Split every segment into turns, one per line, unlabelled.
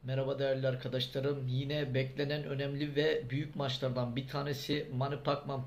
Merhaba değerli arkadaşlarım. Yine beklenen önemli ve büyük maçlardan bir tanesi Manny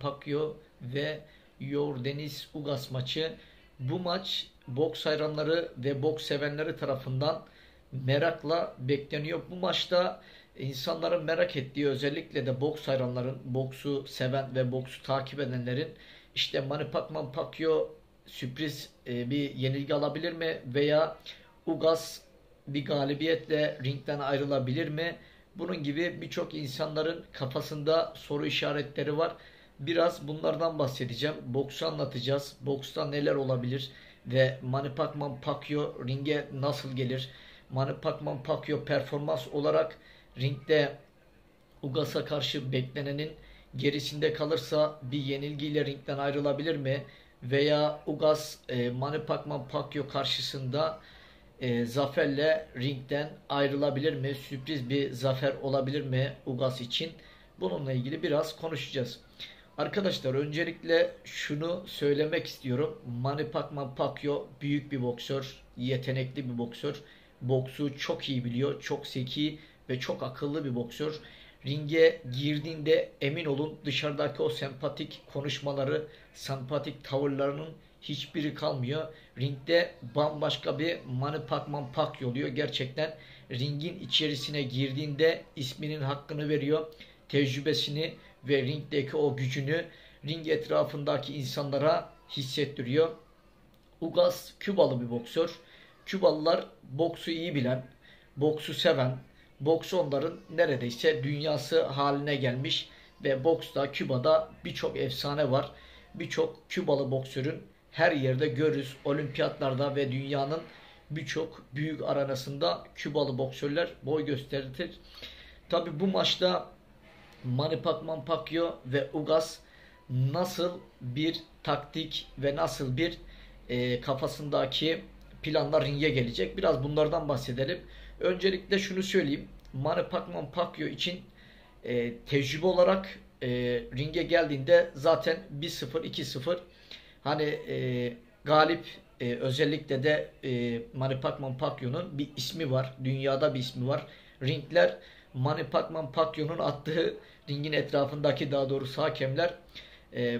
Pacquiao ve Yordenis Ugas maçı. Bu maç boks hayranları ve boks sevenleri tarafından merakla bekleniyor. Bu maçta insanların merak ettiği, özellikle de boks hayranların, boksu seven ve boksu takip edenlerin işte Manny Pacquiao sürpriz bir yenilgi alabilir mi veya Ugas bir galibiyetle ringden ayrılabilir mi? Bunun gibi birçok insanların kafasında soru işaretleri var. Biraz bunlardan bahsedeceğim. Boksu anlatacağız. Boksta neler olabilir ve Manny Pacquiao ringe nasıl gelir? Manny Pacquiao performans olarak ringde Ugas'a karşı beklenenin gerisinde kalırsa bir yenilgiyle ringden ayrılabilir mi? Veya Ugas Manny Pacquiao karşısında zaferle ringden ayrılabilir mi? Sürpriz bir zafer olabilir mi Ugas için? Bununla ilgili biraz konuşacağız. Arkadaşlar öncelikle şunu söylemek istiyorum. Manny Pacquiao büyük bir boksör, yetenekli bir boksör. Boksu çok iyi biliyor, çok zeki ve çok akıllı bir boksör. Ringe girdiğinde emin olun dışarıdaki o sempatik konuşmaları, sempatik tavırlarının hiçbiri kalmıyor. Ringde bambaşka bir Manny Pacquiao oluyor. Gerçekten ringin içerisine girdiğinde isminin hakkını veriyor. Tecrübesini ve ringdeki o gücünü ring etrafındaki insanlara hissettiriyor. Ugas Kübalı bir boksör. Kübalılar boksu iyi bilen, boksu seven, boks onların neredeyse dünyası haline gelmiş ve boksta Küba'da birçok efsane var. Birçok Kübalı boksörün her yerde görürüz. Olimpiyatlarda ve dünyanın birçok büyük arenasında Kübalı boksörler boy gösterir. Tabi bu maçta Manny Pacquiao ve Ugas nasıl bir taktik ve nasıl bir kafasındaki planlar ringe gelecek. Biraz bunlardan bahsedelim. Öncelikle şunu söyleyeyim. Manny Pacquiao için tecrübe olarak ringe geldiğinde zaten 1-0, 2-0 hani galip özellikle de Manny Pacquiao'nun bir ismi var. Dünyada bir ismi var. Ringler Manny Pacquiao'nun attığı ringin etrafındaki daha doğrusu hakemler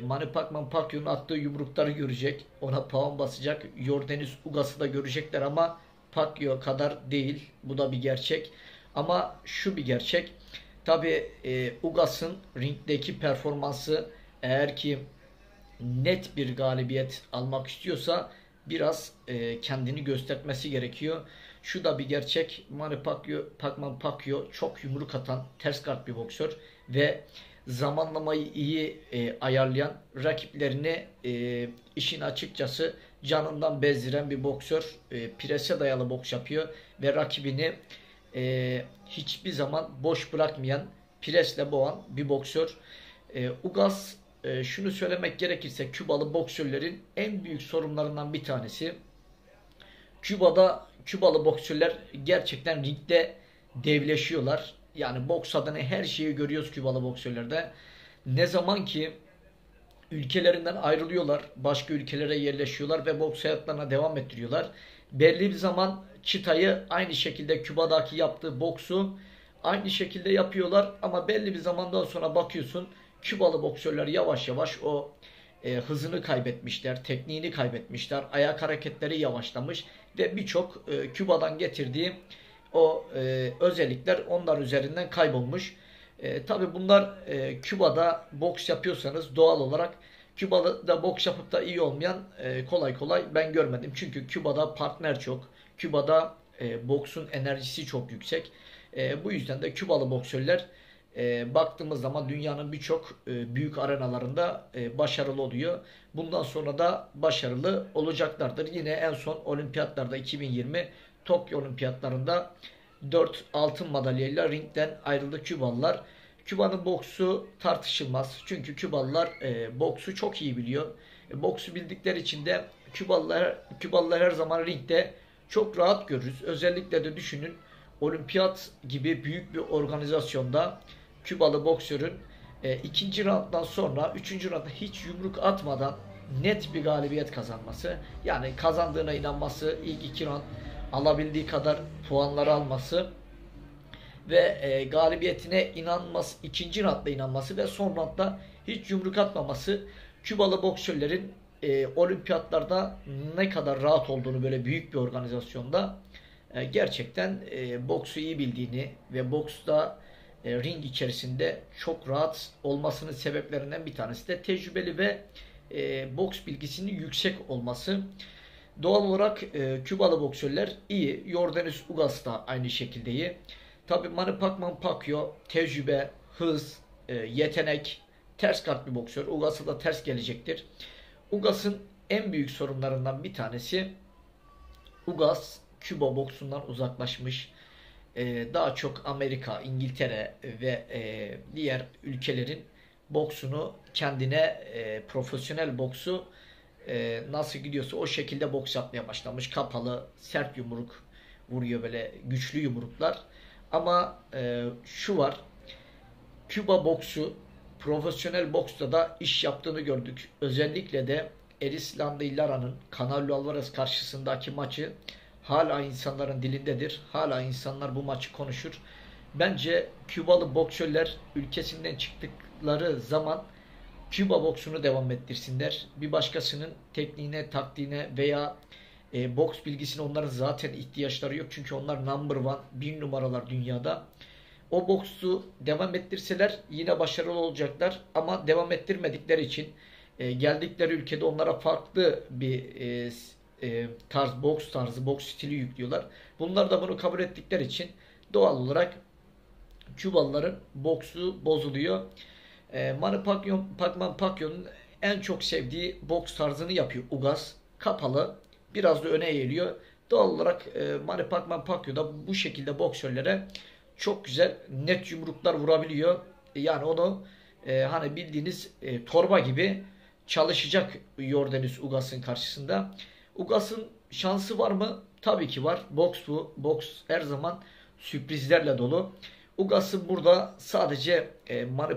Manny Pacquiao'nun attığı yumrukları görecek. Ona puan basacak. Yordenis Ugas'ı da görecekler ama Pacquiao kadar değil. Bu da bir gerçek. Ama şu bir gerçek. Tabi Ugas'ın ringdeki performansı eğer ki net bir galibiyet almak istiyorsa biraz kendini göstermesi gerekiyor. Şu da bir gerçek. Manny Pacquiao çok yumruk atan ters kart bir boksör ve zamanlamayı iyi ayarlayan, rakiplerini işin açıkçası canından bezdiren bir boksör. Prese dayalı boks yapıyor ve rakibini hiçbir zaman boş bırakmayan, presle boğan bir boksör. Ugas şunu söylemek gerekirse Kübalı boksörlerin en büyük sorunlarından bir tanesi. Kübalı boksörler gerçekten ringde devleşiyorlar. Yani boks adına her şeyi görüyoruz Kübalı boksörlerde. Ne zaman ki ülkelerinden ayrılıyorlar, başka ülkelere yerleşiyorlar ve boks hayatlarına devam ettiriyorlar. Belli bir zaman çıtayı aynı şekilde Küba'daki yaptığı boksu aynı şekilde yapıyorlar ama belli bir zamandan sonra bakıyorsun Kübalı boksörler yavaş yavaş o hızını kaybetmişler, tekniğini kaybetmişler, ayak hareketleri yavaşlamış ve birçok Küba'dan getirdiği o özellikler onlar üzerinden kaybolmuş. Tabi bunlar Küba'da boks yapıyorsanız doğal olarak Küba'da boks yapıp da iyi olmayan kolay kolay ben görmedim. Çünkü Küba'da partner çok. Küba'da boksun enerjisi çok yüksek. Bu yüzden de Kübalı boksörler baktığımız zaman dünyanın birçok büyük arenalarında başarılı oluyor. Bundan sonra da başarılı olacaklardır. Yine en son olimpiyatlarda 2020 Tokyo olimpiyatlarında 4 altın madalyayla ringden ayrıldı Kübalılar. Küba'nın boksu tartışılmaz. Çünkü Kübalılar boksu çok iyi biliyor. Boksu bildikleri için de Kübalılar her zaman ringde çok rahat görürüz. Özellikle de düşünün olimpiyat gibi büyük bir organizasyonda Kübalı boksörün ikinci rounddan sonra üçüncü roundda hiç yumruk atmadan net bir galibiyet kazanması. Yani kazandığına inanması, ilk iki round alabildiği kadar puanları alması ve galibiyetine inanması, ikinci roundda inanması ve son roundda hiç yumruk atmaması Kübalı boksörlerin olimpiyatlarda ne kadar rahat olduğunu, böyle büyük bir organizasyonda gerçekten boksu iyi bildiğini ve boksta ring içerisinde çok rahat olmasının sebeplerinden bir tanesi de tecrübeli ve boks bilgisinin yüksek olması. Doğal olarak Kübalı boksörler iyi. Yordenis Ugas da aynı şekilde iyi. Tabii Manny Pacquiao tecrübe, hız, yetenek, ters kart bir boksör. Ugas'a da ters gelecektir. Ugas'ın en büyük sorunlarından bir tanesi, Ugas Küba boksundan uzaklaşmış. Daha çok Amerika, İngiltere ve diğer ülkelerin boksunu kendine, profesyonel boksu nasıl gidiyorsa o şekilde boks yapmaya başlamış. Kapalı, sert yumruk vuruyor, böyle güçlü yumruklar. Ama şu var, Küba boksu profesyonel boksta da iş yaptığını gördük. Özellikle de Erislandy Lara'nın Canelo Alvarez karşısındaki maçı hala insanların dilindedir. Hala insanlar bu maçı konuşur. Bence Kübalı boksörler ülkesinden çıktıkları zaman Küba boksunu devam ettirsinler. Bir başkasının tekniğine, taktiğine veya boks bilgisine onların zaten ihtiyaçları yok. Çünkü onlar number one, bir numaralar dünyada. O boksu devam ettirseler yine başarılı olacaklar. Ama devam ettirmedikleri için geldikleri ülkede onlara farklı bir tarz, boks tarzı, boks stili yüklüyorlar. Bunlar da bunu kabul ettikleri için doğal olarak Kübalıların boksu bozuluyor. Manny Pacquiao'nun en çok sevdiği boks tarzını yapıyor Ugas. Kapalı, biraz da öne eğiliyor. Doğal olarak Manny Pacquiao da bu şekilde boksörlere çok güzel net yumruklar vurabiliyor. Yani onu hani bildiğiniz torba gibi çalışacak Yordenis Ugas'ın karşısında. Ugas'ın şansı var mı? Tabii ki var. Boks bu. Boks her zaman sürprizlerle dolu. Ugas'ın burada sadece Manny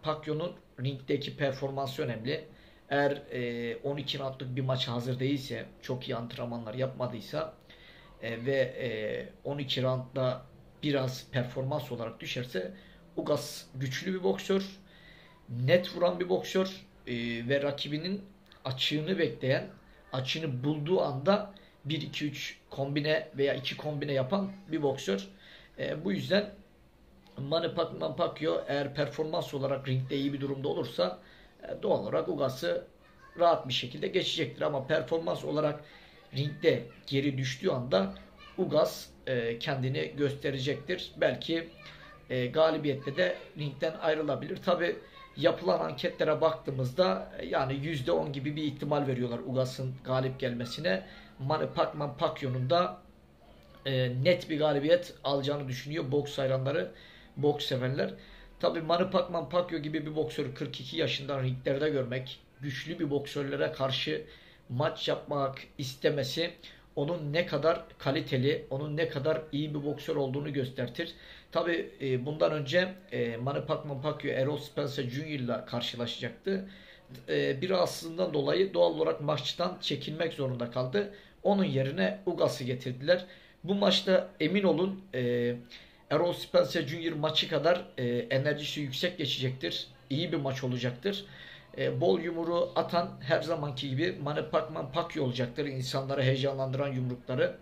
Pacquiao'nun ringdeki performansı önemli. Eğer 12 roundluk bir maça hazır değilse, çok iyi antrenmanlar yapmadıysa ve 12 roundda biraz performans olarak düşerse, Ugas güçlü bir boksör, net vuran bir boksör ve rakibinin açığını bekleyen, açığını bulduğu anda 1-2-3 kombine veya 2 kombine yapan bir boksör. Bu yüzden Manny Pacquiao eğer performans olarak ringde iyi bir durumda olursa doğal olarak Ugas'ı rahat bir şekilde geçecektir. Ama performans olarak ringde geri düştüğü anda Ugas kendini gösterecektir. Belki galibiyette de ringden ayrılabilir. Tabi yapılan anketlere baktığımızda yani %10 gibi bir ihtimal veriyorlar Ugas'ın galip gelmesine. Manny Pacquiao'nun da net bir galibiyet alacağını düşünüyor boks hayranları, boks severler. Tabi Manny Pacquiao gibi bir boksörü 42 yaşında ringlerde görmek, güçlü bir boksörlere karşı maç yapmak istemesi onun ne kadar kaliteli, onun ne kadar iyi bir boksör olduğunu gösterir. Tabi bundan önce Manny Pacquiao Errol Spence Jr. ile karşılaşacaktı. Bir rahatsızlığından dolayı doğal olarak maçtan çekilmek zorunda kaldı. Onun yerine Ugas'ı getirdiler. Bu maçta emin olun Errol Spence Jr. maçı kadar enerjisi yüksek geçecektir. İyi bir maç olacaktır. Bol yumruğu atan her zamanki gibi Manny Pacquiao olacaktır. İnsanları heyecanlandıran yumrukları.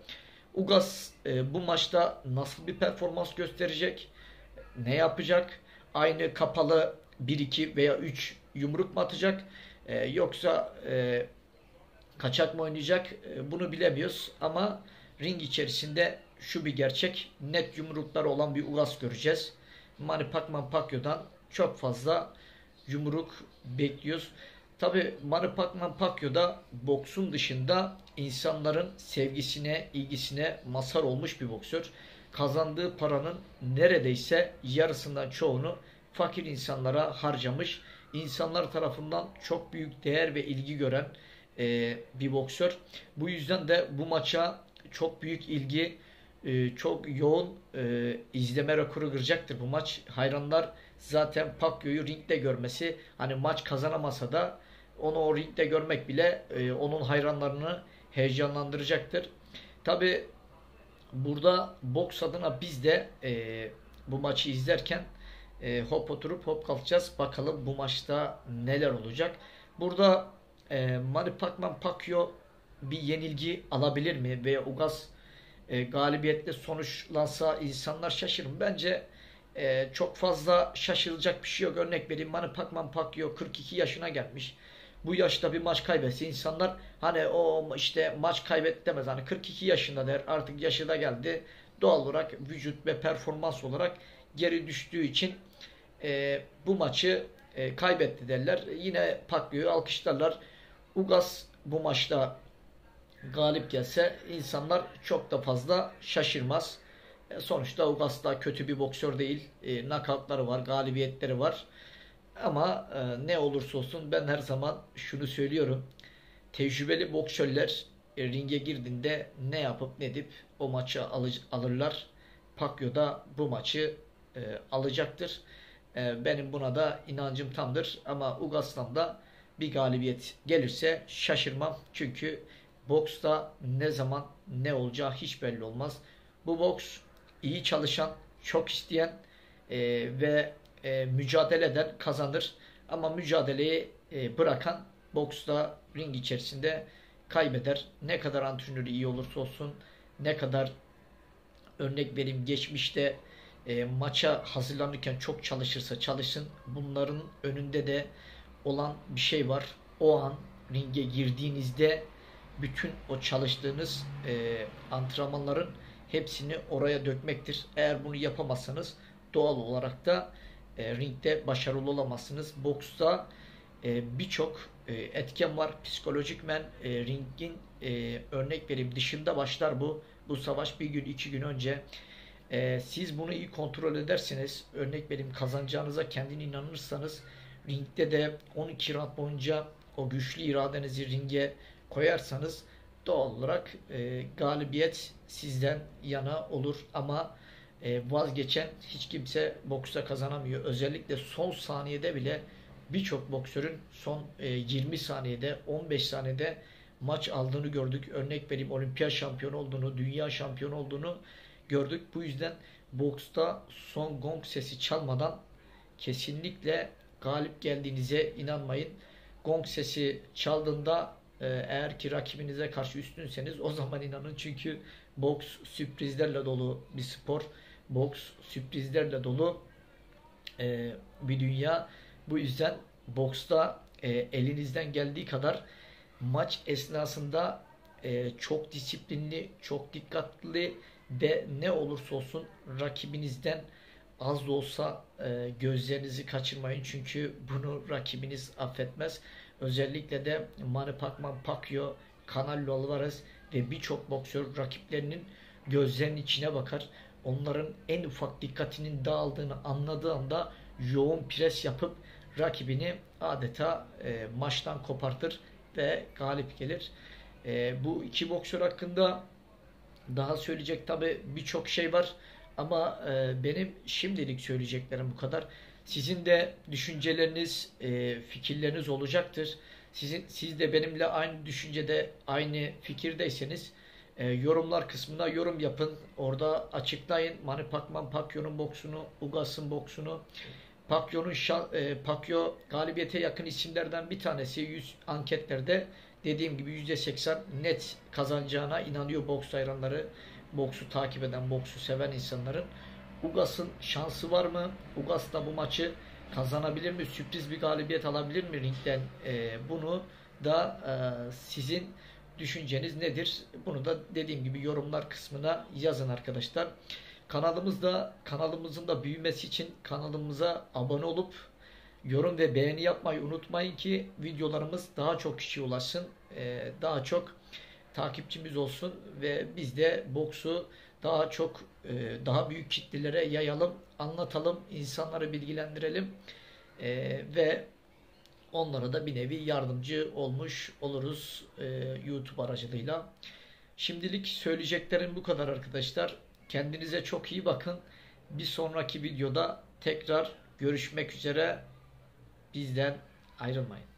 Ugas bu maçta nasıl bir performans gösterecek? Ne yapacak? Aynı kapalı 1-2 veya 3 yumruk mu atacak? Yoksa kaçak mı oynayacak? Bunu bilemiyoruz. Ama ring içerisinde şu bir gerçek. Net yumrukları olan bir Ugas göreceğiz. Manny Pacquiao'dan çok fazla yumruk bekliyoruz. Tabi Manny Pacquiao da boksun dışında insanların sevgisine, ilgisine mazhar olmuş bir boksör. Kazandığı paranın neredeyse yarısından çoğunu fakir insanlara harcamış. İnsanlar tarafından çok büyük değer ve ilgi gören bir boksör. Bu yüzden de bu maça çok büyük ilgi, çok yoğun izleme rekoru kıracaktır bu maç. Hayranlar zaten Pacquiao'yu ringde görmesi, hani maç kazanamasa da onu o ringde görmek bile onun hayranlarını heyecanlandıracaktır. Tabi burada boks adına biz de bu maçı izlerken hop oturup hop kalkacağız. Bakalım bu maçta neler olacak. Burada Manny Pacquiao bir yenilgi alabilir mi? Veya Ugas galibiyetle sonuçlansa insanlar şaşırır mı? Bence çok fazla şaşırılacak bir şey yok. Örnek vereyim, Manny Pacquiao 42 yaşına gelmiş. Bu yaşta bir maç kaybetse insanlar hani o işte maç kaybetti demez. Hani 42 yaşında der, artık yaşı da geldi. Doğal olarak vücut ve performans olarak geri düştüğü için bu maçı kaybetti derler. Yine Pacquiao'yu alkışlarlar. Ugas bu maçta galip gelse insanlar çok da fazla şaşırmaz. Sonuçta Ugas da kötü bir boksör değil. Knockoutları var, galibiyetleri var. Ama ne olursa olsun ben her zaman şunu söylüyorum. Tecrübeli boksörler ringe girdiğinde ne yapıp ne edip o maçı alırlar. Pacquiao da bu maçı alacaktır. Benim buna da inancım tamdır. Ama Ugas'tan da bir galibiyet gelirse şaşırmam. Çünkü boksta ne zaman ne olacağı hiç belli olmaz. Bu boks iyi çalışan, çok isteyen ve mücadele eden kazanır. Ama mücadeleyi bırakan boksta ring içerisinde kaybeder. Ne kadar antrenörü iyi olursa olsun, ne kadar örnek vereyim geçmişte maça hazırlanırken çok çalışırsa çalışsın, bunların önünde de olan bir şey var. O an ringe girdiğinizde bütün o çalıştığınız antrenmanların hepsini oraya dökmektir. Eğer bunu yapamazsanız doğal olarak da ringde başarılı olamazsınız. Boksta birçok etken var. Psikolojikmen ringin örnek vereyim dışında başlar bu. Bu savaş bir gün iki gün önce. Siz bunu iyi kontrol ederseniz, örnek vereyim kazanacağınıza kendine inanırsanız, ringde de 12 round boyunca o güçlü iradenizi ringe koyarsanız doğal olarak galibiyet sizden yana olur. Ama vazgeçen hiç kimse boksta kazanamıyor. Özellikle son saniyede bile birçok boksörün son 20 saniyede, 15 saniyede maç aldığını gördük. Örnek vereyim, olimpiyat şampiyonu olduğunu, dünya şampiyonu olduğunu gördük. Bu yüzden boksta son gong sesi çalmadan kesinlikle galip geldiğinize inanmayın. Gong sesi çaldığında eğer ki rakibinize karşı üstünseniz o zaman inanın. Çünkü boks sürprizlerle dolu bir spor. Boks sürprizlerle dolu bir dünya. Bu yüzden boksta elinizden geldiği kadar maç esnasında çok disiplinli, çok dikkatli ve ne olursa olsun rakibinizden az da olsa gözlerinizi kaçırmayın. Çünkü bunu rakibiniz affetmez. Özellikle de Manny Pacquiao, Canelo Alvarez ve birçok boksör rakiplerinin gözlerinin içine bakar. Onların en ufak dikkatinin dağıldığını anladığı anda yoğun pres yapıp rakibini adeta maçtan kopartır ve galip gelir. Bu iki boksör hakkında daha söyleyecek tabi birçok şey var. Ama benim şimdilik söyleyeceklerim bu kadar. Sizin de düşünceleriniz, fikirleriniz olacaktır. Siz de benimle aynı düşüncede, aynı fikirdeyseniz yorumlar kısmına yorum yapın. Orada açıklayın. Manny Pacquiao'nun boksunu, Ugas'ın boksunu. Pacquiao galibiyete yakın isimlerden bir tanesi. 100 anketlerde dediğim gibi %80 net kazanacağına inanıyor boks hayranları. Boksu takip eden, boksu seven insanların. Ugas'ın şansı var mı? Ugas da bu maçı kazanabilir mi? Sürpriz bir galibiyet alabilir mi ringden? Bunu da sizin düşünceniz nedir? Bunu da dediğim gibi yorumlar kısmına yazın arkadaşlar. Kanalımızın da büyümesi için kanalımıza abone olup yorum ve beğeni yapmayı unutmayın ki videolarımız daha çok kişiye ulaşsın. Daha çok takipçimiz olsun ve biz de boksu daha çok daha büyük kitlelere yayalım, anlatalım, insanları bilgilendirelim ve onlara da bir nevi yardımcı olmuş oluruz YouTube aracılığıyla. Şimdilik söyleyeceklerim bu kadar arkadaşlar. Kendinize çok iyi bakın. Bir sonraki videoda tekrar görüşmek üzere. Bizden ayrılmayın.